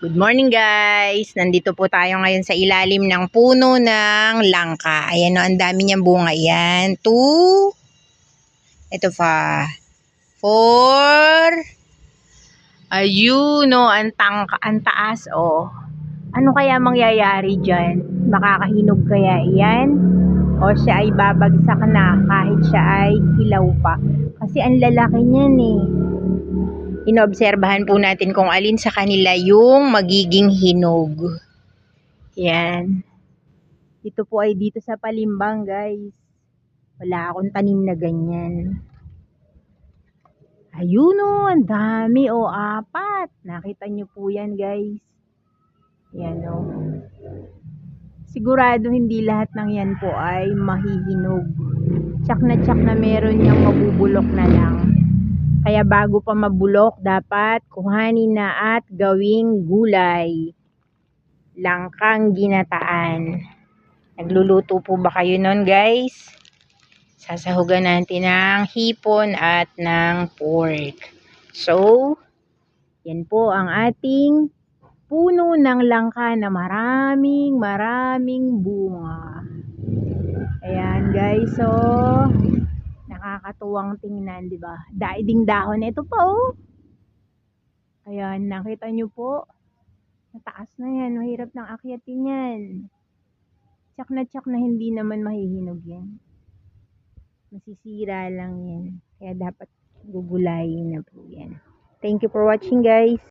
Good morning guys! Nandito po tayo ngayon sa ilalim ng puno ng langka. Ayan o, ang dami niyang bunga. Ayan, 2. Ito pa. 4. Ayun o, ang taas o. Ano kaya mangyayari dyan? Makakahinog kaya yan? O siya ay babagsak na kahit siya ay hilaw pa? Kasi ang lalaki niyan eh. Inoobserbahan po natin kung alin sa kanila yung magiging hinog. Yan. Ito po ay dito sa Palimbang, guys. Wala akong tanim na ganyan. Ayun o, ang dami o, 4. Nakita nyo po yan, guys. Yan o. Sigurado hindi lahat ng yan po ay mahihinog. Tsak na meron niyang mabubulok na lang. Kaya bago pa mabulok, dapat kuhanin na at gawing gulay. Langkang ginataan. Nagluluto po ba kayo nun, guys? Sasahugan natin ng hipon at ng pork. So, yan po ang ating puno ng langka na maraming bunga. Ayan, guys. So, nakakatuwang tingnan, di ba? Daiding dahon. Ito pa, oh. Ayan, nakita nyo po. Mataas na yan. Mahirap nang akyatin yan. Tsak na hindi naman mahihinog yan. Masisira lang yan. Kaya dapat gugulayin na po yan. Thank you for watching, guys.